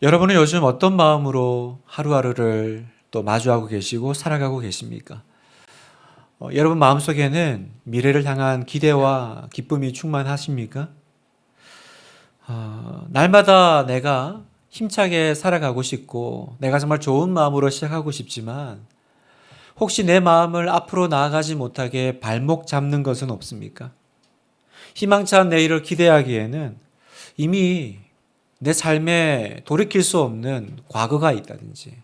여러분은 요즘 어떤 마음으로 하루하루를 또 마주하고 계시고 살아가고 계십니까? 여러분 마음속에는 미래를 향한 기대와 기쁨이 충만하십니까? 날마다 내가 힘차게 살아가고 싶고 내가 정말 좋은 마음으로 시작하고 싶지만 혹시 내 마음을 앞으로 나아가지 못하게 발목 잡는 것은 없습니까? 희망찬 내일을 기대하기에는 이미 내 삶에 돌이킬 수 없는 과거가 있다든지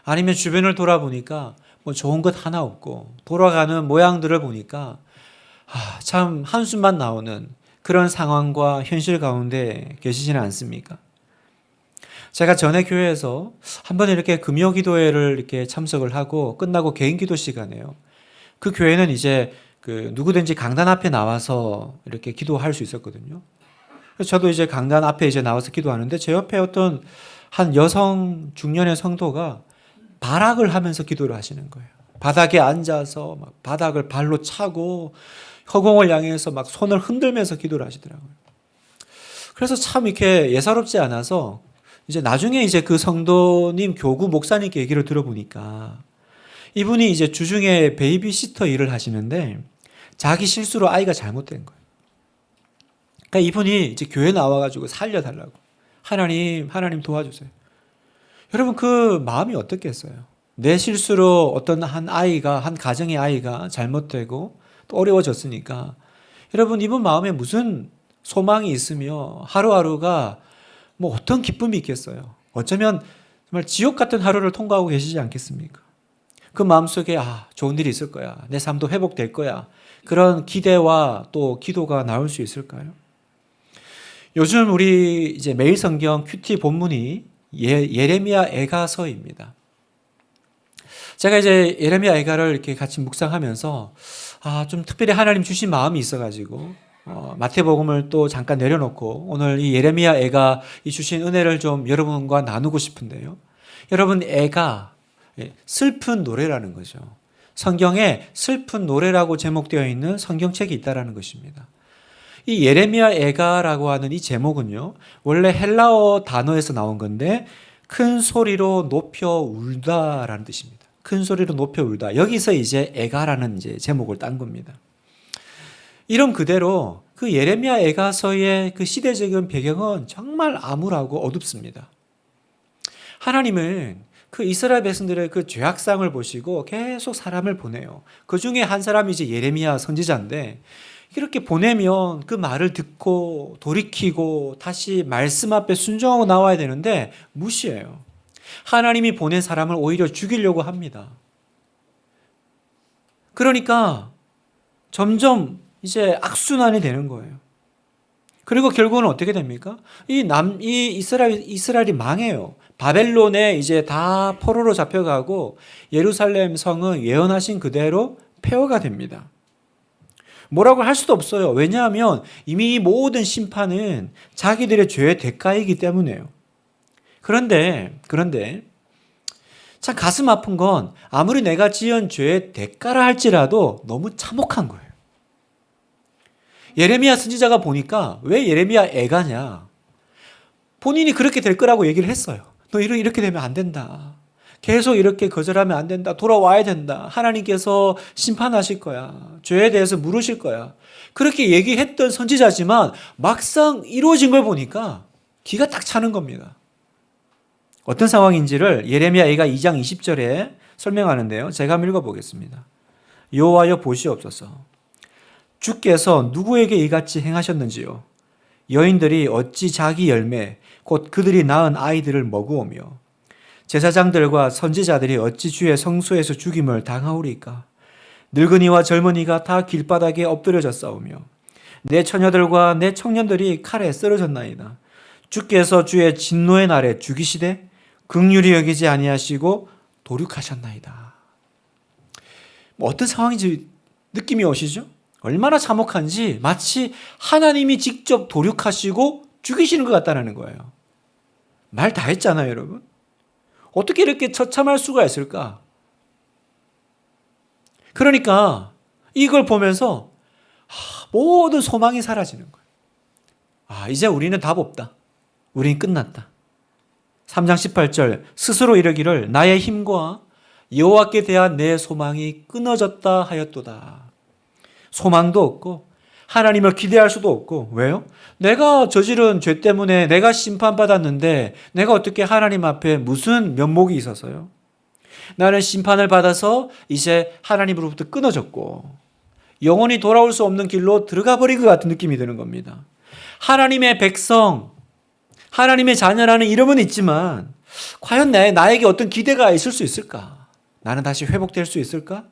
아니면 주변을 돌아보니까 뭐 좋은 것 하나 없고 돌아가는 모양들을 보니까 참 한숨만 나오는 그런 상황과 현실 가운데 계시지는 않습니까? 제가 전에 교회에서 한번 이렇게 금요 기도회를 이렇게 참석을 하고 끝나고 개인 기도 시간에요. 그 교회는 이제 그 누구든지 강단 앞에 나와서 이렇게 기도할 수 있었거든요. 그래서 저도 이제 강단 앞에 이제 나와서 기도하는데 제 옆에 어떤 한 여성 중년의 성도가 발악을 하면서 기도를 하시는 거예요. 바닥에 앉아서 막 바닥을 발로 차고 허공을 향해서 막 손을 흔들면서 기도를 하시더라고요. 그래서 참 이렇게 예사롭지 않아서 이제 나중에 이제 그 성도님 교구 목사님께 얘기를 들어보니까 이분이 이제 주중에 베이비시터 일을 하시는데 자기 실수로 아이가 잘못된 거예요. 그러니까 이분이 이제 교회 나와가지고 살려달라고. 하나님 도와주세요. 여러분 그 마음이 어떻겠어요? 내 실수로 어떤 한 가정의 아이가 잘못되고 또 어려워졌으니까 여러분 이분 마음에 무슨 소망이 있으며 하루하루가 뭐 어떤 기쁨이 있겠어요? 어쩌면 정말 지옥 같은 하루를 통과하고 계시지 않겠습니까? 그 마음속에 좋은 일이 있을 거야. 내 삶도 회복될 거야. 그런 기대와 또 기도가 나올 수 있을까요? 요즘 우리 이제 매일 성경 큐티 본문이 예레미야 애가서입니다. 제가 이제 예레미야 애가를 이렇게 같이 묵상하면서 좀 특별히 하나님 주신 마음이 있어가지고 마태복음을 또 잠깐 내려놓고 오늘 이 예레미야 애가 이 주신 은혜를 좀 여러분과 나누고 싶은데요. 여러분 애가 슬픈 노래라는 거죠. 성경에 슬픈 노래라고 제목되어 있는 성경책이 있다라는 것입니다. 이 예레미야 애가라고 하는 이 제목은요, 원래 헬라어 단어에서 나온 건데 큰 소리로 높여 울다라는 뜻입니다. 큰 소리로 높여 울다. 여기서 이제 애가라는 이제 제목을 딴 겁니다. 이런 그대로 그 예레미야 애가서의 그 시대적인 배경은 정말 암울하고 어둡습니다. 하나님은 그 이스라엘 백성들의 그 죄악상을 보시고 계속 사람을 보내요. 그 중에 한 사람이 이제 예레미야 선지자인데 이렇게 보내면 그 말을 듣고 돌이키고 다시 말씀 앞에 순종하고 나와야 되는데 무시해요. 하나님이 보낸 사람을 오히려 죽이려고 합니다. 그러니까 점점 이제 악순환이 되는 거예요. 그리고 결국은 어떻게 됩니까? 이 이스라엘이 망해요. 바벨론에 이제 다 포로로 잡혀가고 예루살렘 성은 예언하신 그대로 폐허가 됩니다. 뭐라고 할 수도 없어요. 왜냐하면 이미 이 모든 심판은 자기들의 죄의 대가이기 때문에요. 그런데 참 가슴 아픈 건 아무리 내가 지은 죄의 대가라 할지라도 너무 참혹한 거예요. 예레미야 선지자가 보니까 왜 예레미야 애가냐? 본인이 그렇게 될 거라고 얘기를 했어요. 너 이렇게 되면 안 된다. 계속 이렇게 거절하면 안 된다. 돌아와야 된다. 하나님께서 심판하실 거야. 죄에 대해서 물으실 거야. 그렇게 얘기했던 선지자지만 막상 이루어진 걸 보니까 기가 딱 차는 겁니다. 어떤 상황인지를 예레미야 애가 2장 20절에 설명하는데요. 제가 한번 읽어보겠습니다. 여호와여 보시옵소서. 주께서 누구에게 이같이 행하셨는지요? 여인들이 어찌 자기 열매 곧 그들이 낳은 아이들을 먹으오며 제사장들과 선지자들이 어찌 주의 성소에서 죽임을 당하오리까? 늙은이와 젊은이가 다 길바닥에 엎드려져 싸우며 내 처녀들과 내 청년들이 칼에 쓰러졌나이다. 주께서 주의 진노의 날에 죽이시되 긍휼히 여기지 아니하시고 도륙하셨나이다. 어떤 상황인지 느낌이 오시죠? 얼마나 참혹한지 마치 하나님이 직접 도륙하시고 죽이시는 것 같다는 거예요. 말 다 했잖아요, 여러분. 어떻게 이렇게 처참할 수가 있을까? 그러니까 이걸 보면서 모든 소망이 사라지는 거예요. 이제 우리는 답 없다. 우린 끝났다. 3장 18절 스스로 이르기를 나의 힘과 여호와께 대한 내 소망이 끊어졌다 하였도다. 소망도 없고 하나님을 기대할 수도 없고. 왜요? 내가 저지른 죄 때문에 내가 심판받았는데 내가 어떻게 하나님 앞에 무슨 면목이 있어서요? 나는 심판을 받아서 이제 하나님으로부터 끊어졌고 영원히 돌아올 수 없는 길로 들어가 버린 것 같은 느낌이 드는 겁니다. 하나님의 백성, 하나님의 자녀라는 이름은 있지만 과연 나에게 어떤 기대가 있을 수 있을까? 나는 다시 회복될 수 있을까?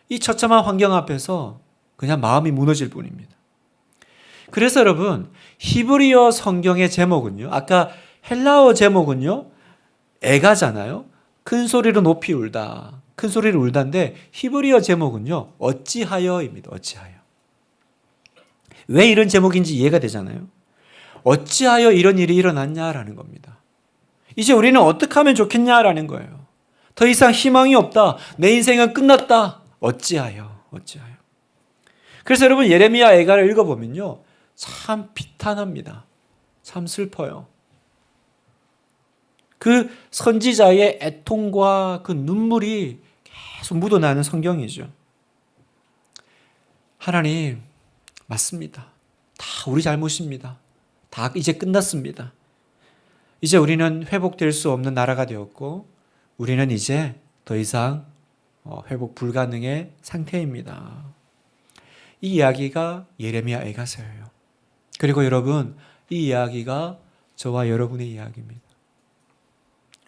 이 처참한 환경 앞에서 그냥 마음이 무너질 뿐입니다. 그래서 여러분, 히브리어 성경의 제목은요, 아까 헬라어 제목은요, 애가잖아요. 큰 소리로 높이 울다. 큰 소리로 울다인데 히브리어 제목은요, 어찌하여입니다. 어찌하여. 왜 이런 제목인지 이해가 되잖아요. 어찌하여 이런 일이 일어났냐라는 겁니다. 이제 우리는 어떻게 하면 좋겠냐라는 거예요. 더 이상 희망이 없다. 내 인생은 끝났다. 어찌하여. 어찌하여. 그래서 여러분 예레미야 애가를 읽어보면요, 참 비탄합니다. 참 슬퍼요. 그 선지자의 애통과 그 눈물이 계속 묻어나는 성경이죠. 하나님, 맞습니다. 다 우리 잘못입니다. 다 이제 끝났습니다. 이제 우리는 회복될 수 없는 나라가 되었고 우리는 이제 더 이상 회복 불가능의 상태입니다. 이 이야기가 예레미야 애가서예요. 그리고 여러분, 이 이야기가 저와 여러분의 이야기입니다.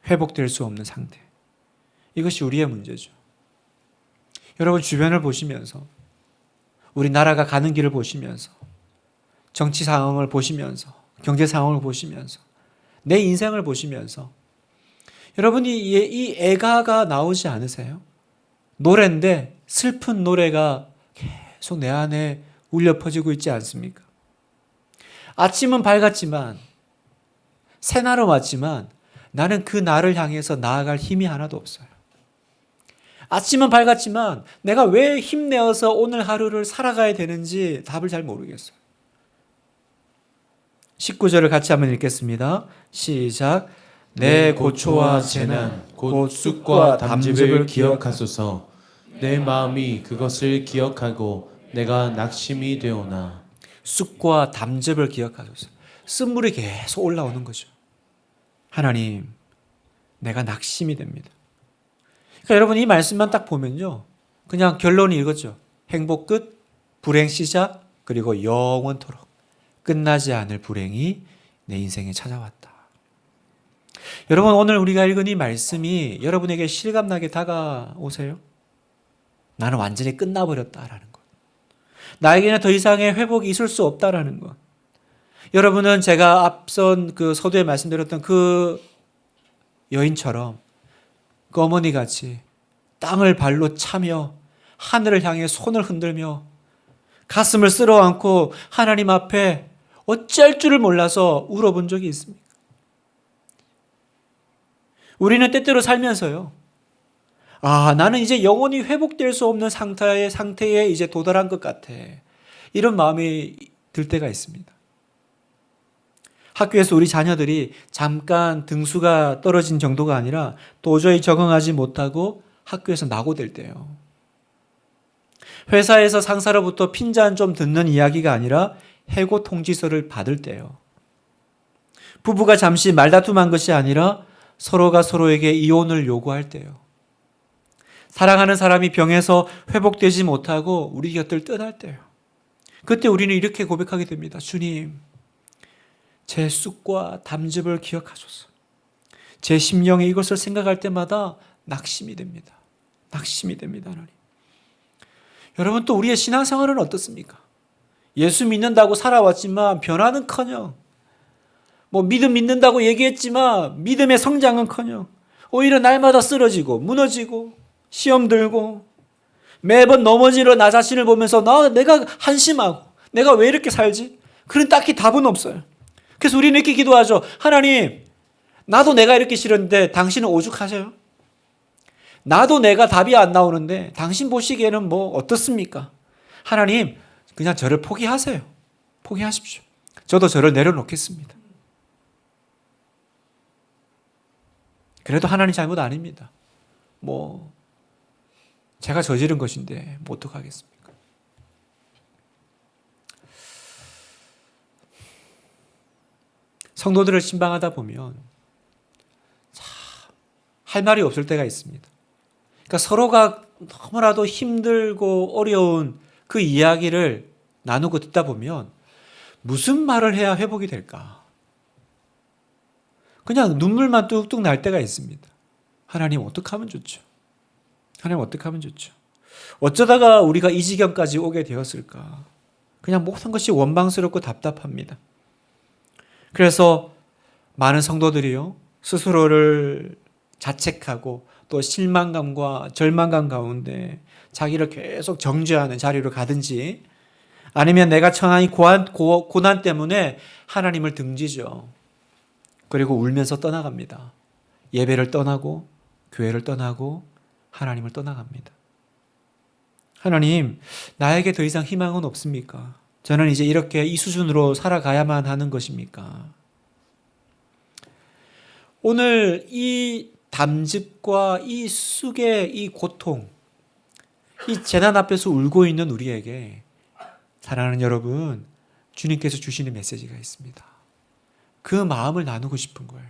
회복될 수 없는 상태. 이것이 우리의 문제죠. 여러분 주변을 보시면서, 우리 나라가 가는 길을 보시면서, 정치 상황을 보시면서, 경제 상황을 보시면서, 내 인생을 보시면서 여러분이 이 애가가 나오지 않으세요? 노래인데 슬픈 노래가 계속 내 안에 울려 퍼지고 있지 않습니까? 아침은 밝았지만, 새날은 왔지만 나는 그 날을 향해서 나아갈 힘이 하나도 없어요. 아침은 밝았지만 내가 왜 힘내어서 오늘 하루를 살아가야 되는지 답을 잘 모르겠어요. 19절을 같이 한번 읽겠습니다. 시작. 내 고초와 재난 곧 쑥과 담즙을 기억하소서. 내 마음이 그것을 기억하고 내가 낙심이 되오나. 쑥과 담즙을 기억하소서. 쓴물이 계속 올라오는 거죠. 하나님, 내가 낙심이 됩니다. 그러니까 여러분 이 말씀만 딱 보면요, 그냥 결론이 이거죠. 행복 끝, 불행 시작, 그리고 영원토록 끝나지 않을 불행이 내 인생에 찾아왔다. 여러분 오늘 우리가 읽은 이 말씀이 여러분에게 실감나게 다가오세요? 나는 완전히 끝나버렸다라는 것. 나에게는 더 이상의 회복이 있을 수 없다라는 것. 여러분은 제가 앞선 그 서두에 말씀드렸던 그 여인처럼 그 어머니 같이 땅을 발로 차며 하늘을 향해 손을 흔들며 가슴을 쓸어 안고 하나님 앞에 어찌할 줄을 몰라서 울어본 적이 있습니까? 우리는 때때로 살면서요, 나는 이제 영원히 회복될 수 없는 상태에 이제 도달한 것 같아. 이런 마음이 들 때가 있습니다. 학교에서 우리 자녀들이 잠깐 등수가 떨어진 정도가 아니라 도저히 적응하지 못하고 학교에서 낙오될 때요. 회사에서 상사로부터 핀잔 좀 듣는 이야기가 아니라 해고 통지서를 받을 때요. 부부가 잠시 말다툼한 것이 아니라 서로가 서로에게 이혼을 요구할 때요. 사랑하는 사람이 병에서 회복되지 못하고 우리 곁을 떠날 때요. 그때 우리는 이렇게 고백하게 됩니다. 주님, 제 쑥과 담즙을 기억하소서. 제 심령에 이것을 생각할 때마다 낙심이 됩니다. 낙심이 됩니다, 하나님. 여러분 또 우리의 신앙생활은 어떻습니까? 예수 믿는다고 살아왔지만 변화는커녕, 믿음 믿는다고 얘기했지만 믿음의 성장은커녕 오히려 날마다 쓰러지고 무너지고 시험 들고 매번 넘어지러 나 자신을 보면서 내가 한심하고 내가 왜 이렇게 살지? 그런 딱히 답은 없어요. 그래서 우리는 이렇게 기도하죠. 하나님, 나도 내가 이렇게 싫은데 당신은 오죽하세요? 나도 내가 답이 안 나오는데 당신 보시기에는 어떻습니까? 하나님, 그냥 저를 포기하세요. 포기하십시오. 저도 저를 내려놓겠습니다. 그래도 하나님 잘못 아닙니다. 제가 저지른 것인데 어떡하겠습니까? 성도들을 신방하다 보면 참 할 말이 없을 때가 있습니다. 그러니까 서로가 너무나도 힘들고 어려운 그 이야기를 나누고 듣다 보면 무슨 말을 해야 회복이 될까? 그냥 눈물만 뚝뚝 날 때가 있습니다. 하나님 어떻게 하면 좋죠? 하나님 어떻게 하면 좋죠? 어쩌다가 우리가 이 지경까지 오게 되었을까? 그냥 모든 것이 원망스럽고 답답합니다. 그래서 많은 성도들이요, 스스로를 자책하고 또 실망감과 절망감 가운데 자기를 계속 정죄하는 자리로 가든지, 아니면 내가 처한 이 고난 때문에 하나님을 등지죠. 그리고 울면서 떠나갑니다. 예배를 떠나고 교회를 떠나고 하나님을 떠나갑니다. 하나님, 나에게 더 이상 희망은 없습니까? 저는 이제 이렇게 이 수준으로 살아가야만 하는 것입니까? 오늘 이 담즙과 이 쑥의 이 고통, 이 재난 앞에서 울고 있는 우리에게 사랑하는 여러분, 주님께서 주시는 메시지가 있습니다. 그 마음을 나누고 싶은 거예요.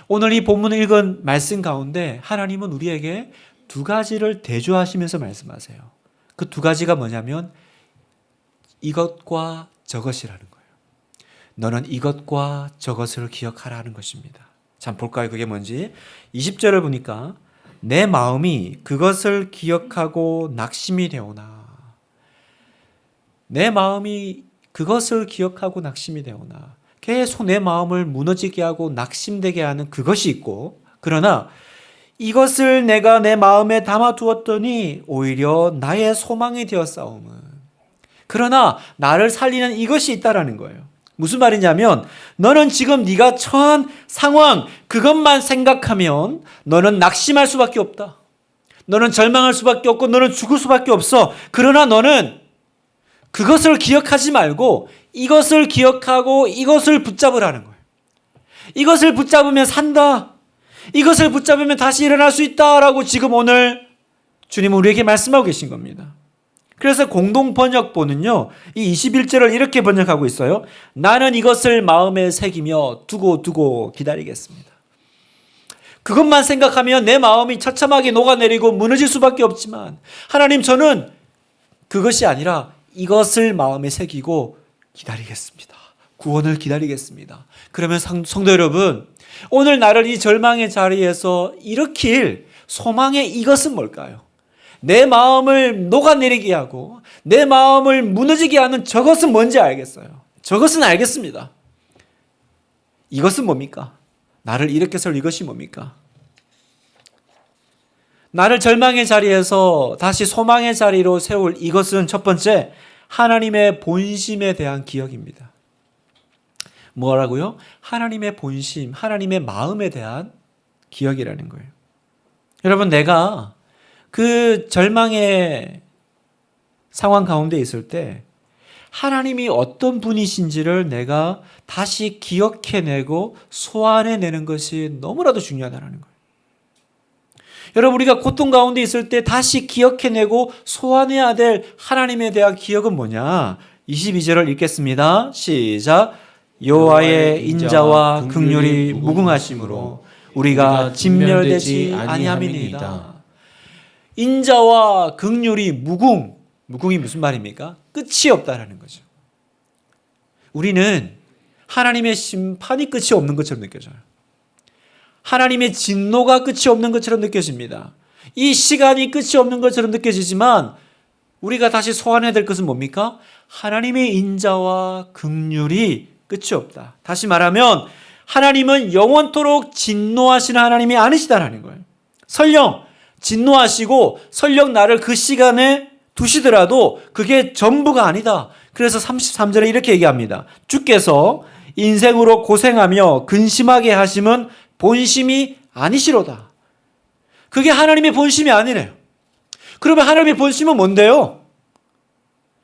오늘 이 본문을 읽은 말씀 가운데 하나님은 우리에게 두 가지를 대조하시면서 말씀하세요. 그 두 가지가 뭐냐면 이것과 저것이라는 거예요. 너는 이것과 저것을 기억하라는 것입니다. 참 볼까요? 그게 뭔지. 20절을 보니까 내 마음이 그것을 기억하고 낙심이 되오나. 내 마음이 그것을 기억하고 낙심이 되오나. 계속 내 마음을 무너지게 하고 낙심되게 하는 그것이 있고, 그러나 이것을 내가 내 마음에 담아두었더니 오히려 나의 소망이 되었사오면, 그러나 나를 살리는 이것이 있다라는 거예요. 무슨 말이냐면 너는 지금 네가 처한 상황 그것만 생각하면 너는 낙심할 수밖에 없다. 너는 절망할 수밖에 없고 너는 죽을 수밖에 없어. 그러나 너는 그것을 기억하지 말고 이것을 기억하고 이것을 붙잡으라는 거예요. 이것을 붙잡으면 산다. 이것을 붙잡으면 다시 일어날 수 있다라고 지금 오늘 주님은 우리에게 말씀하고 계신 겁니다. 그래서 공동 번역본은요, 이 21절을 이렇게 번역하고 있어요. 나는 이것을 마음에 새기며 두고 기다리겠습니다. 그것만 생각하면 내 마음이 처참하게 녹아내리고 무너질 수밖에 없지만, 하나님, 저는 그것이 아니라 이것을 마음에 새기고 기다리겠습니다. 구원을 기다리겠습니다. 그러면 성도 여러분, 오늘 나를 이 절망의 자리에서 일으킬 소망의 이것은 뭘까요? 내 마음을 녹아내리게 하고 내 마음을 무너지게 하는 저것은 뭔지 알겠어요. 저것은 알겠습니다. 이것은 뭡니까? 나를 일으켜 설 이것이 뭡니까? 나를 절망의 자리에서 다시 소망의 자리로 세울 이것은 첫 번째, 하나님의 본심에 대한 기억입니다. 뭐라고요? 하나님의 본심, 하나님의 마음에 대한 기억이라는 거예요. 여러분, 내가 그 절망의 상황 가운데 있을 때 하나님이 어떤 분이신지를 내가 다시 기억해내고 소환해내는 것이 너무나도 중요하다는 거예요. 여러분, 우리가 고통 가운데 있을 때 다시 기억해내고 소환해야 될 하나님에 대한 기억은 뭐냐? 22절을 읽겠습니다. 시작. 여호와의 인자와 긍휼이 무궁하심으로 우리가 진멸되지 아니함이니이다. 인자와 긍휼이 무궁이 무슨 말입니까? 끝이 없다라는 거죠. 우리는 하나님의 심판이 끝이 없는 것처럼 느껴져요. 하나님의 진노가 끝이 없는 것처럼 느껴집니다. 이 시간이 끝이 없는 것처럼 느껴지지만 우리가 다시 소환해야 될 것은 뭡니까? 하나님의 인자와 긍휼이 끝이 없다. 다시 말하면 하나님은 영원토록 진노하시는 하나님이 아니시다라는 거예요. 설령 진노하시고 설령 나를 그 시간에 두시더라도 그게 전부가 아니다. 그래서 33절에 이렇게 얘기합니다. 주께서 인생으로 고생하며 근심하게 하심은 본심이 아니시로다. 그게 하나님의 본심이 아니래요. 그러면 하나님의 본심은 뭔데요?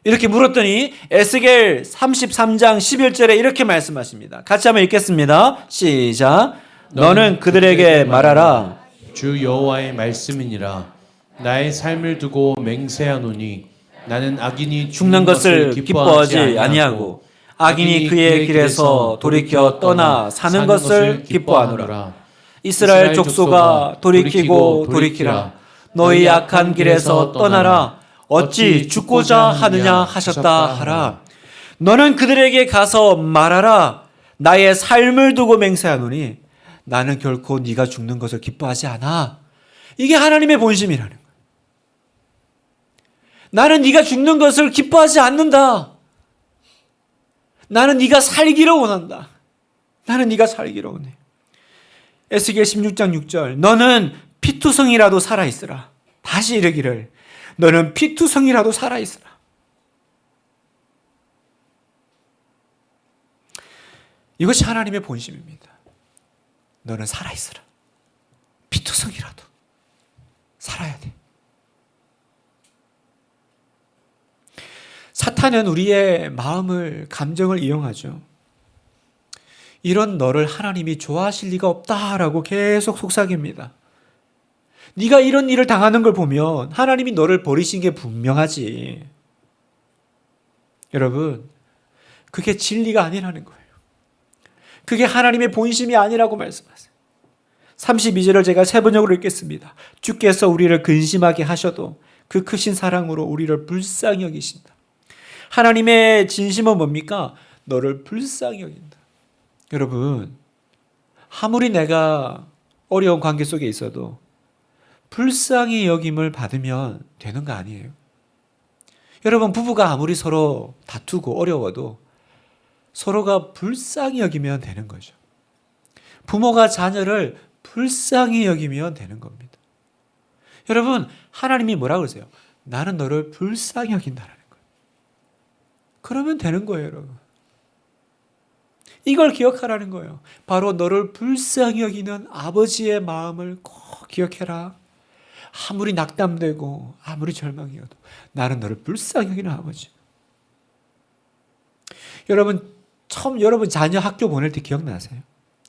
이렇게 물었더니 에스겔 33장 11절에 이렇게 말씀하십니다. 같이 한번 읽겠습니다. 시작. 너는 그들에게 말하라. 주 여호와의 말씀이니라. 나의 삶을 두고 맹세하노니 나는 악인이 죽는 것을 기뻐하지 아니하고 악인이 그의 길에서 돌이켜 떠나 사는 것을 기뻐하노라. 이스라엘 족속아 돌이키고 돌이키라. 너희 악한 길에서 떠나라. 어찌 죽고자 하느냐 하셨다 하라. 너는 그들에게 가서 말하라. 나의 삶을 두고 맹세하노니 나는 결코 네가 죽는 것을 기뻐하지 않아. 이게 하나님의 본심이라는 거예요. 나는 네가 죽는 것을 기뻐하지 않는다. 나는 네가 살기를 원한다. 나는 네가 살기를 원해. 에스겔 16장 6절 너는 피투성이라도 살아있으라. 다시 이르기를 너는 피투성이라도 살아있으라. 이것이 하나님의 본심입니다. 너는 살아있으라. 피투성이라도 살아야 돼. 사탄은 우리의 마음을, 감정을 이용하죠. 이런 너를 하나님이 좋아하실 리가 없다라고 계속 속삭입니다. 네가 이런 일을 당하는 걸 보면 하나님이 너를 버리신 게 분명하지. 여러분, 그게 진리가 아니라는 거예요. 그게 하나님의 본심이 아니라고 말씀하세요. 32절을 제가 세 번역으로 읽겠습니다. 주께서 우리를 근심하게 하셔도 그 크신 사랑으로 우리를 불쌍히 여기신다. 하나님의 진심은 뭡니까? 너를 불쌍히 여긴다. 여러분, 아무리 내가 어려운 관계 속에 있어도 불쌍히 여김을 받으면 되는 거 아니에요? 여러분, 부부가 아무리 서로 다투고 어려워도 서로가 불쌍히 여기면 되는 거죠. 부모가 자녀를 불쌍히 여기면 되는 겁니다. 여러분, 하나님이 뭐라고 그러세요? 나는 너를 불쌍히 여긴다라는 거예요. 그러면 되는 거예요, 여러분. 이걸 기억하라는 거예요. 바로 너를 불쌍히 여기는 아버지의 마음을 꼭 기억해라. 아무리 낙담되고 아무리 절망이어도 나는 너를 불쌍히 여기는 아버지. 여러분, 처음 여러분 자녀 학교 보낼 때 기억나세요?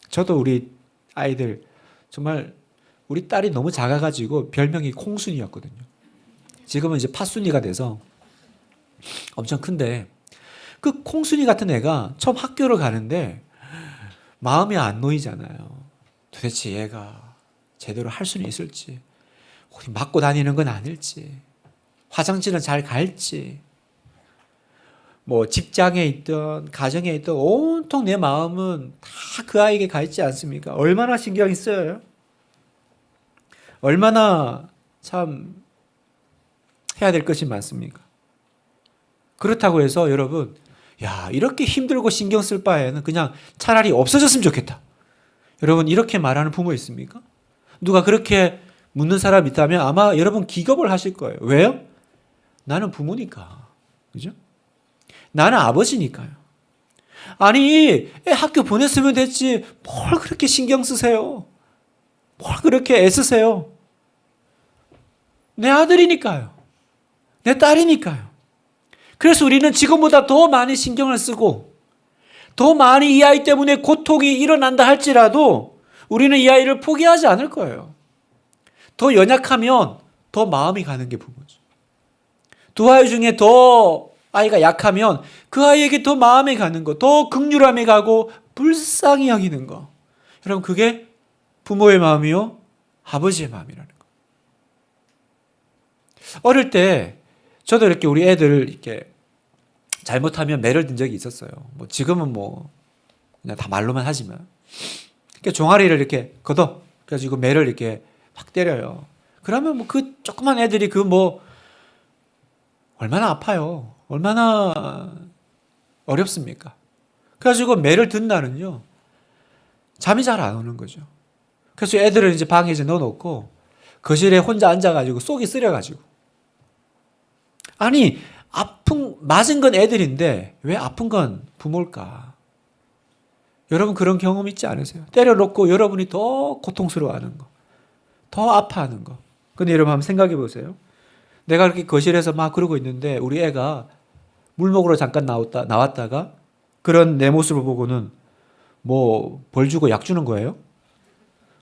저도 우리 아이들 정말 우리 딸이 너무 작아가지고 별명이 콩순이였거든요. 지금은 이제 팥순이가 돼서 엄청 큰데 그 콩순이 같은 애가 처음 학교를 가는데 마음이 안 놓이잖아요. 도대체 얘가 제대로 할 수는 있을지, 어디 맞고 다니는 건 아닐지, 화장실은 잘 갈지, 뭐 직장에 있든 가정에 있든 온통 내 마음은 다 그 아이에게 가 있지 않습니까? 얼마나 신경이 쓰여요? 얼마나 참 해야 될 것이 많습니까? 그렇다고 해서 여러분, 야, 이렇게 힘들고 신경 쓸 바에는 그냥 차라리 없어졌으면 좋겠다. 여러분, 이렇게 말하는 부모 있습니까? 누가 그렇게 묻는 사람 있다면 아마 여러분 기겁을 하실 거예요. 왜요? 나는 부모니까. 그죠? 나는 아버지니까요. 아니, 애 학교 보냈으면 됐지. 뭘 그렇게 신경 쓰세요? 뭘 그렇게 애쓰세요? 내 아들이니까요. 내 딸이니까요. 그래서 우리는 지금보다 더 많이 신경을 쓰고 더 많이 이 아이 때문에 고통이 일어난다 할지라도 우리는 이 아이를 포기하지 않을 거예요. 더 연약하면 더 마음이 가는 게 부모죠. 두 아이 중에 더 아이가 약하면 그 아이에게 더 마음이 가는 거, 더 긍휼함이 가고 불쌍히 여기는 거. 여러분, 그게 부모의 마음이요, 아버지의 마음이라는 거. 어릴 때 저도 이렇게 우리 애들 이렇게 잘못하면 매를 든 적이 있었어요. 뭐 지금은 뭐 그냥 다 말로만 하지만, 그러니까 종아리를 이렇게 걷어 그래가지고 매를 이렇게 확 때려요. 그러면 뭐 그 조그만 애들이 그 뭐 얼마나 아파요. 얼마나 어렵습니까? 그래가지고 매를 든 날은요, 잠이 잘 안 오는 거죠. 그래서 애들을 이제 방에 이제 넣어놓고 거실에 혼자 앉아가지고 속이 쓰려가지고, 아니 맞은 건 애들인데 왜 아픈 건 부모일까? 여러분, 그런 경험 있지 않으세요? 때려놓고 여러분이 더 고통스러워하는 거, 더 아파하는 거. 근데 여러분 한번 생각해 보세요. 내가 그렇게 거실에서 막 그러고 있는데 우리 애가 물 먹으러 잠깐 나왔다가 그런 내 모습을 보고는 뭐 벌 주고 약 주는 거예요?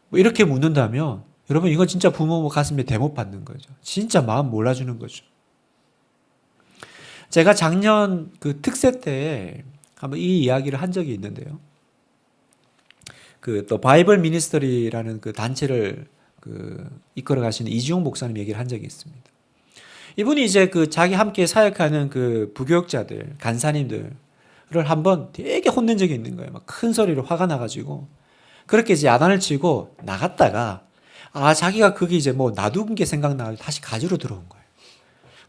뭐 이렇게 묻는다면 여러분 이건 진짜 부모 가슴에 대못 받는 거죠. 진짜 마음 몰라주는 거죠. 제가 작년 그 특세 때 한번 이 이야기를 한 적이 있는데요. 그 또 바이블 미니스터리라는 그 단체를 그 이끌어 가시는 이지용 목사님 얘기를 한 적이 있습니다. 이분이 이제 그 자기 함께 사역하는 그 부교육자들, 간사님들을 한번 되게 혼낸 적이 있는 거예요. 막 큰 소리로 화가 나가지고 그렇게 이제 야단을 치고 나갔다가 자기가 그게 이제 뭐 놔둔 게 생각나서 다시 가지러 들어온 거예요.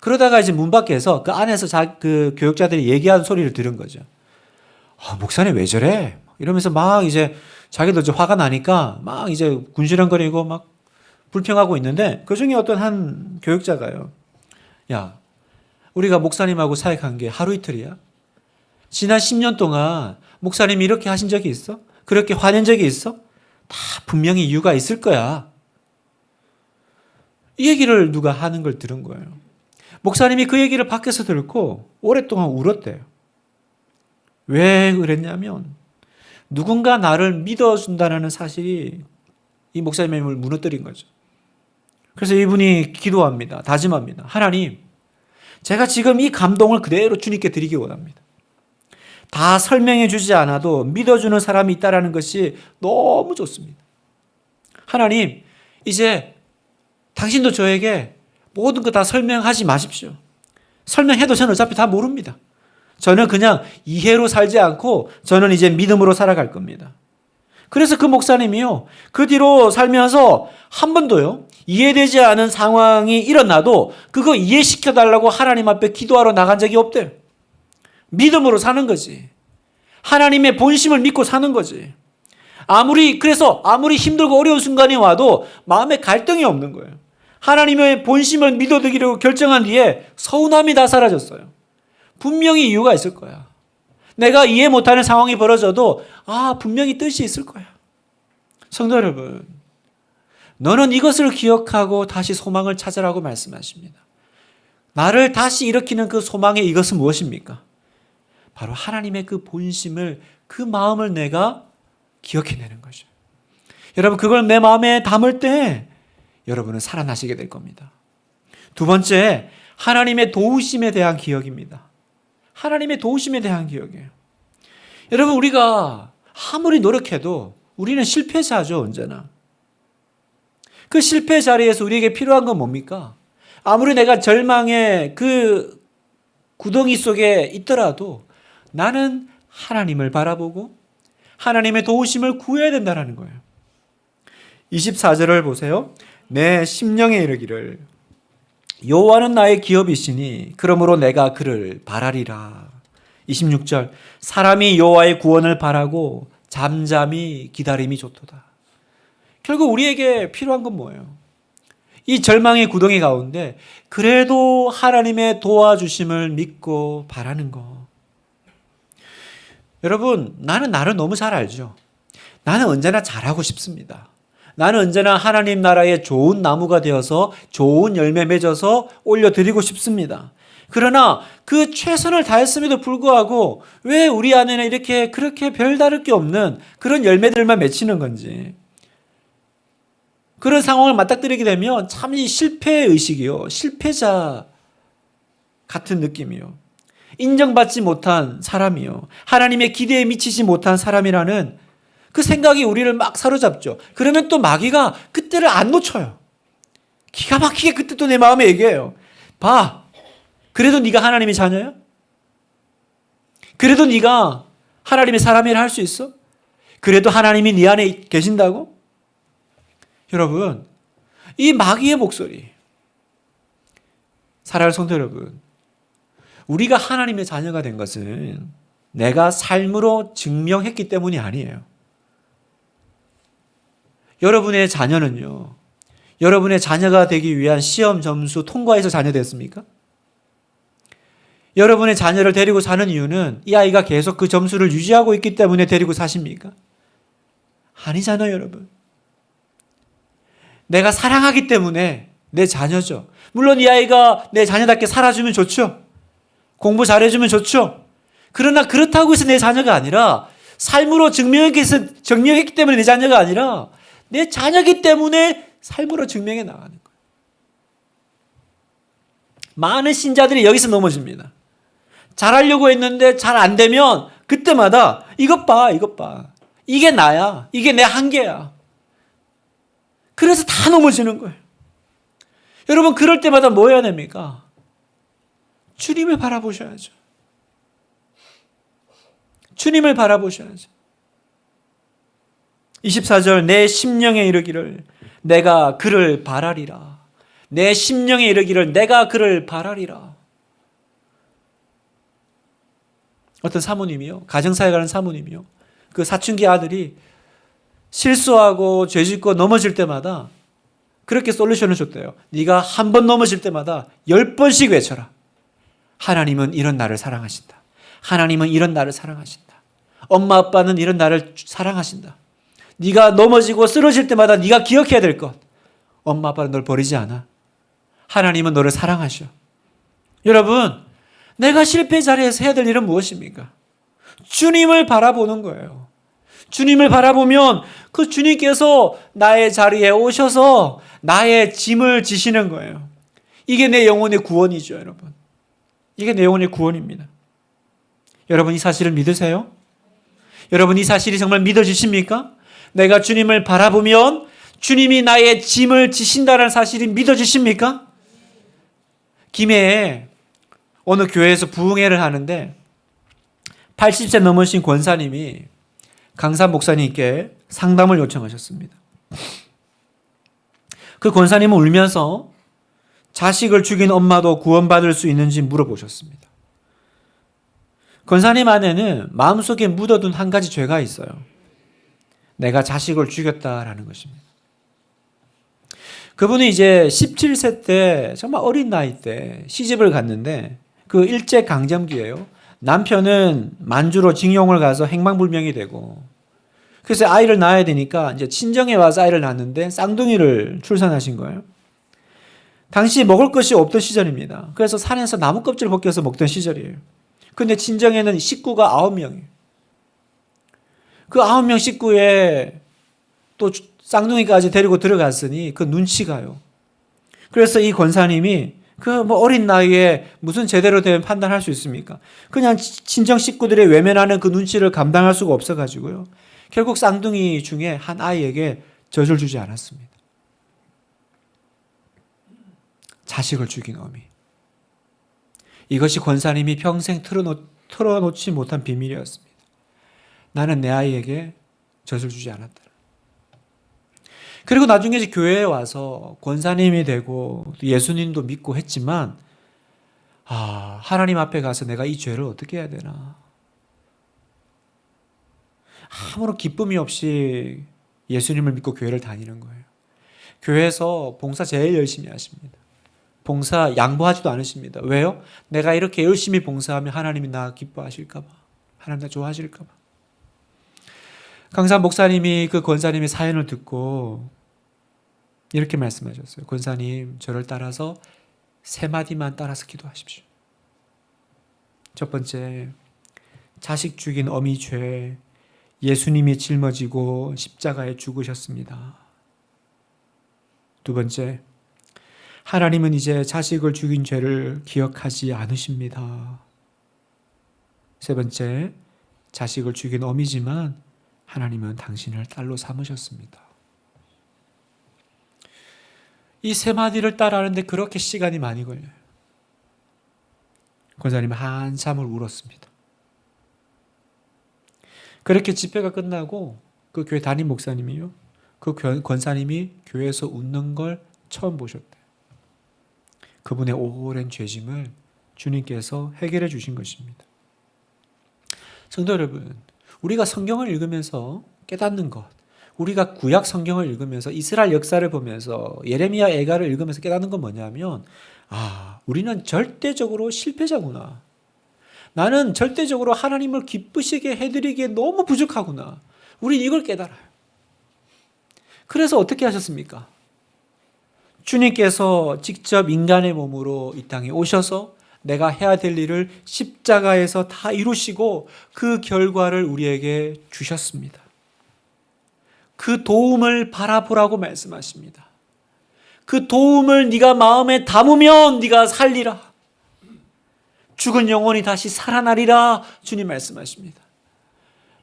그러다가 이제 문 밖에서 그 안에서 그 교육자들이 얘기하는 소리를 들은 거죠. 목사님 왜 저래? 이러면서 막 이제 자기도 이제 화가 나니까 막 이제 군시렁거리고 막 불평하고 있는데 그 중에 어떤 한 교육자가요. 야, 우리가 목사님하고 사역한 게 하루 이틀이야? 지난 10년 동안 목사님이 이렇게 하신 적이 있어? 그렇게 화낸 적이 있어? 다 분명히 이유가 있을 거야. 이 얘기를 누가 하는 걸 들은 거예요. 목사님이 그 얘기를 밖에서 듣고 오랫동안 울었대요. 왜 그랬냐면 누군가 나를 믿어준다는 사실이 이 목사님의 힘을 무너뜨린 거죠. 그래서 이분이 기도합니다. 다짐합니다. 하나님, 제가 지금 이 감동을 그대로 주님께 드리기 원합니다. 다 설명해 주지 않아도 믿어주는 사람이 있다는 것이 너무 좋습니다. 하나님, 이제 당신도 저에게 모든 거 다 설명하지 마십시오. 설명해도 저는 어차피 다 모릅니다. 저는 그냥 이해로 살지 않고 저는 이제 믿음으로 살아갈 겁니다. 그래서 그 목사님이요, 그 뒤로 살면서 한 번도요, 이해되지 않은 상황이 일어나도 그거 이해시켜달라고 하나님 앞에 기도하러 나간 적이 없대요. 믿음으로 사는 거지. 하나님의 본심을 믿고 사는 거지. 그래서 아무리 힘들고 어려운 순간이 와도 마음에 갈등이 없는 거예요. 하나님의 본심을 믿어드리려고 결정한 뒤에 서운함이 다 사라졌어요. 분명히 이유가 있을 거야. 내가 이해 못하는 상황이 벌어져도 분명히 뜻이 있을 거야. 성도 여러분, 너는 이것을 기억하고 다시 소망을 찾으라고 말씀하십니다. 나를 다시 일으키는 그 소망의 이것은 무엇입니까? 바로 하나님의 그 본심을, 그 마음을 내가 기억해내는 거죠. 여러분, 그걸 내 마음에 담을 때 여러분은 살아나시게 될 겁니다. 두 번째, 하나님의 도우심에 대한 기억입니다. 하나님의 도우심에 대한 기억이에요. 여러분, 우리가 아무리 노력해도 우리는 실패자죠, 언제나. 그 실패 자리에서 우리에게 필요한 건 뭡니까? 아무리 내가 절망의 그 구덩이 속에 있더라도 나는 하나님을 바라보고 하나님의 도우심을 구해야 된다는 거예요. 24절을 보세요. 내 심령에 이르기를 여호와는 나의 기업이시니 그러므로 내가 그를 바라리라. 26절 사람이 여호와의 구원을 바라고 잠잠히 기다림이 좋도다. 결국 우리에게 필요한 건 뭐예요? 이 절망의 구덩이 가운데 그래도 하나님의 도와주심을 믿고 바라는 거. 여러분, 나는 나를 너무 잘 알죠. 나는 언제나 잘하고 싶습니다. 나는 언제나 하나님 나라의 좋은 나무가 되어서 좋은 열매 맺어서 올려드리고 싶습니다. 그러나 그 최선을 다했음에도 불구하고 왜 우리 안에는 이렇게 그렇게 별다를 게 없는 그런 열매들만 맺히는 건지, 그런 상황을 맞닥뜨리게 되면 참 이 실패의식이요, 실패자 같은 느낌이요, 인정받지 못한 사람이요, 하나님의 기대에 미치지 못한 사람이라는 그 생각이 우리를 막 사로잡죠. 그러면 또 마귀가 그때를 안 놓쳐요. 기가 막히게 그때 또 내 마음에 얘기해요. 봐, 그래도 네가 하나님의 자녀야? 그래도 네가 하나님의 사람이라 할 수 있어? 그래도 하나님이 네 안에 계신다고? 여러분, 이 마귀의 목소리, 사랑하는 성도 여러분, 우리가 하나님의 자녀가 된 것은 내가 삶으로 증명했기 때문이 아니에요. 여러분의 자녀는요, 여러분의 자녀가 되기 위한 시험 점수 통과해서 자녀 됐습니까? 여러분의 자녀를 데리고 사는 이유는 이 아이가 계속 그 점수를 유지하고 있기 때문에 데리고 사십니까? 아니잖아요, 여러분. 내가 사랑하기 때문에 내 자녀죠. 물론 이 아이가 내 자녀답게 살아주면 좋죠. 공부 잘해주면 좋죠. 그러나 그렇다고 해서 내 자녀가 아니라, 삶으로 증명했기 때문에 내 자녀가 아니라, 내 자녀기 때문에 삶으로 증명해 나가는 거예요. 많은 신자들이 여기서 넘어집니다. 잘하려고 했는데 잘 안 되면 그때마다 이것 봐, 이것 봐. 이게 나야. 이게 내 한계야. 그래서 다 넘어지는 거예요. 여러분, 그럴 때마다 뭐 해야 됩니까? 주님을 바라보셔야죠. 주님을 바라보셔야죠. 24절, 내 심령에 이르기를 내가 그를 바라리라. 내 심령에 이르기를 내가 그를 바라리라. 어떤 사모님이요, 가정사에 가는 사모님이요, 그 사춘기 아들이 실수하고 죄짓고 넘어질 때마다 그렇게 솔루션을 줬대요. 네가 한 번 넘어질 때마다 10번씩 외쳐라. 하나님은 이런 나를 사랑하신다. 하나님은 이런 나를 사랑하신다. 엄마 아빠는 이런 나를 사랑하신다. 네가 넘어지고 쓰러질 때마다 네가 기억해야 될 것. 엄마 아빠는 널 버리지 않아. 하나님은 너를 사랑하셔. 여러분, 내가 실패 자리에서 해야 될 일은 무엇입니까? 주님을 바라보는 거예요. 주님을 바라보면 그 주님께서 나의 자리에 오셔서 나의 짐을 지시는 거예요. 이게 내 영혼의 구원이죠, 여러분. 이게 내 영혼의 구원입니다. 여러분, 이 사실을 믿으세요? 여러분, 이 사실이 정말 믿어지십니까? 내가 주님을 바라보면 주님이 나의 짐을 지신다는 사실이 믿어지십니까? 김해에 어느 교회에서 부흥회를 하는데 80세 넘으신 권사님이 강사 목사님께 상담을 요청하셨습니다. 그 권사님은 울면서 자식을 죽인 엄마도 구원받을 수 있는지 물어보셨습니다. 권사님 안에는 마음속에 묻어둔 한 가지 죄가 있어요. 내가 자식을 죽였다라는 것입니다. 그분이 이제 17세 때 정말 어린 나이 때 시집을 갔는데 그 일제강점기예요. 남편은 만주로 징용을 가서 행방불명이 되고, 그래서 아이를 낳아야 되니까 이제 친정에 와서 아이를 낳았는데 쌍둥이를 출산하신 거예요. 당시 먹을 것이 없던 시절입니다. 그래서 산에서 나무 껍질 벗겨서 먹던 시절이에요. 근데 친정에는 식구가 9명이에요. 그 9명 식구에 또 쌍둥이까지 데리고 들어갔으니 그 눈치가요. 그래서 이 권사님이 그 뭐 어린 나이에 무슨 제대로 된 판단할 수 있습니까? 그냥 친정 식구들의 외면하는 그 눈치를 감당할 수가 없어가지고요. 결국 쌍둥이 중에 한 아이에게 젖을 주지 않았습니다. 자식을 죽인 어미. 이것이 권사님이 평생 털어놓지 못한 비밀이었습니다. 나는 내 아이에게 젖을 주지 않았다. 그리고 나중에 이제 교회에 와서 권사님이 되고 예수님도 믿고 했지만, 하나님 앞에 가서 내가 이 죄를 어떻게 해야 되나. 아무런 기쁨이 없이 예수님을 믿고 교회를 다니는 거예요. 교회에서 봉사 제일 열심히 하십니다. 봉사 양보하지도 않으십니다. 왜요? 내가 이렇게 열심히 봉사하면 하나님이 나 기뻐하실까 봐. 하나님 나 좋아하실까 봐. 강사 목사님이 그 권사님의 사연을 듣고 이렇게 말씀하셨어요. 권사님, 저를 따라서 3마디만 따라서 기도하십시오. 첫 번째, 자식 죽인 어미 죄, 예수님이 짊어지고 십자가에 죽으셨습니다. 두 번째, 하나님은 이제 자식을 죽인 죄를 기억하지 않으십니다. 세 번째, 자식을 죽인 어미지만 하나님은 당신을 딸로 삼으셨습니다. 이 3마디를 따라하는데 그렇게 시간이 많이 걸려요. 권사님은 한참을 울었습니다. 그렇게 집회가 끝나고 그 교회 담임 목사님이요, 그 권사님이 교회에서 웃는 걸 처음 보셨대요. 그분의 오랜 죄짐을 주님께서 해결해 주신 것입니다. 성도 여러분, 우리가 성경을 읽으면서 깨닫는 것, 우리가 구약 성경을 읽으면서 이스라엘 역사를 보면서 예레미야 애가를 읽으면서 깨닫는 건 뭐냐면, 우리는 절대적으로 실패자구나. 나는 절대적으로 하나님을 기쁘시게 해드리기에 너무 부족하구나. 우린 이걸 깨달아요. 그래서 어떻게 하셨습니까? 주님께서 직접 인간의 몸으로 이 땅에 오셔서 내가 해야 될 일을 십자가에서 다 이루시고 그 결과를 우리에게 주셨습니다. 그 도움을 바라보라고 말씀하십니다. 그 도움을 네가 마음에 담으면 네가 살리라. 죽은 영혼이 다시 살아나리라. 주님 말씀하십니다.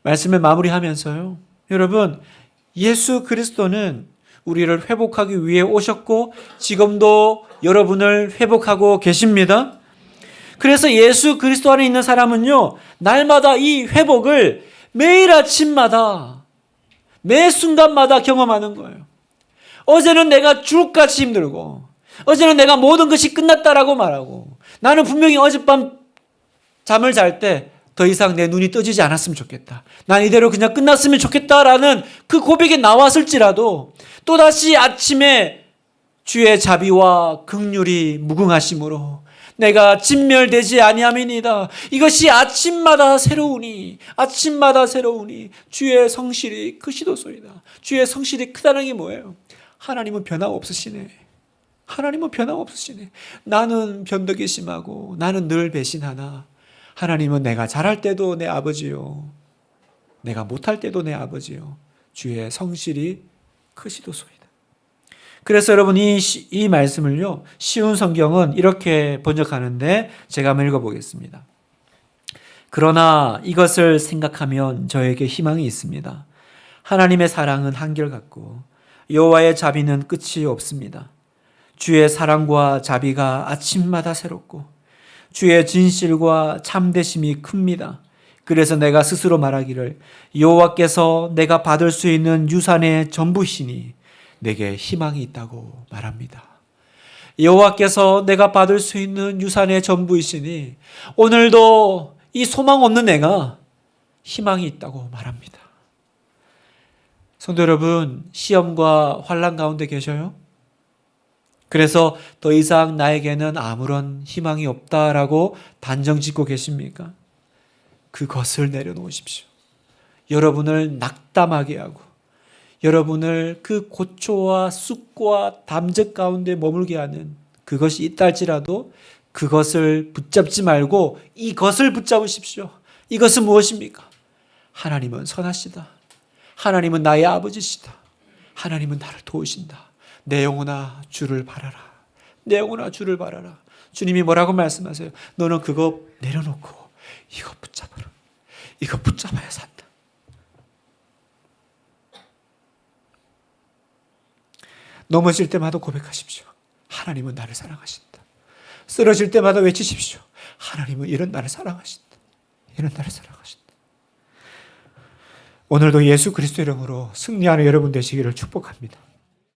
말씀을 마무리하면서요. 여러분, 예수 그리스도는 우리를 회복하기 위해 오셨고 지금도 여러분을 회복하고 계십니다. 그래서 예수 그리스도 안에 있는 사람은요, 날마다 이 회복을 매일 아침마다 매 순간마다 경험하는 거예요. 어제는 내가 죽을같이 힘들고, 어제는 내가 모든 것이 끝났다라고 말하고, 나는 분명히 어젯밤 잠을 잘 때 더 이상 내 눈이 떠지지 않았으면 좋겠다, 난 이대로 그냥 끝났으면 좋겠다라는 그 고백이 나왔을지라도 또다시 아침에 주의 자비와 긍휼이 무궁하심으로 내가 진멸되지 아니함이니이다. 이것이 아침마다 새로우니 주의 성실이 크시도소이다. 주의 성실이 크다는 게 뭐예요? 하나님은 변함없으시네. 하나님은 변함없으시네. 나는 변덕이 심하고 나는 늘 배신하나 하나님은 내가 잘할 때도 내 아버지요, 내가 못할 때도 내 아버지요, 주의 성실이 크시도소이다. 그래서 여러분, 이 말씀을요, 쉬운 성경은 이렇게 번역하는데 제가 한번 읽어보겠습니다. 그러나 이것을 생각하면 저에게 희망이 있습니다. 하나님의 사랑은 한결같고 여호와의 자비는 끝이 없습니다. 주의 사랑과 자비가 아침마다 새롭고 주의 진실과 참되심이 큽니다. 그래서 내가 스스로 말하기를 여호와께서 내가 받을 수 있는 유산의 전부시니 내게 희망이 있다고 말합니다. 여호와께서 내가 받을 수 있는 유산의 전부이시니 오늘도 이 소망 없는 내가 희망이 있다고 말합니다. 성도 여러분, 시험과 환난 가운데 계셔요? 그래서 더 이상 나에게는 아무런 희망이 없다라고 단정 짓고 계십니까? 그것을 내려놓으십시오. 여러분을 낙담하게 하고 여러분을 그 고초와 쑥과 담즙 가운데 머물게 하는 그것이 있다 할지라도 그것을 붙잡지 말고 이것을 붙잡으십시오. 이것은 무엇입니까? 하나님은 선하시다. 하나님은 나의 아버지시다. 하나님은 나를 도우신다. 내 영혼아 주를 바라라. 내 영혼아 주를 바라라. 주님이 뭐라고 말씀하세요? 너는 그거 내려놓고 이거 붙잡아라. 이거 붙잡아야 산다. 넘어질 때마다 고백하십시오. 하나님은 나를 사랑하신다. 쓰러질 때마다 외치십시오. 하나님은 이런 나를 사랑하신다. 이런 나를 사랑하신다. 오늘도 예수 그리스도 이름으로 승리하는 여러분 되시기를 축복합니다.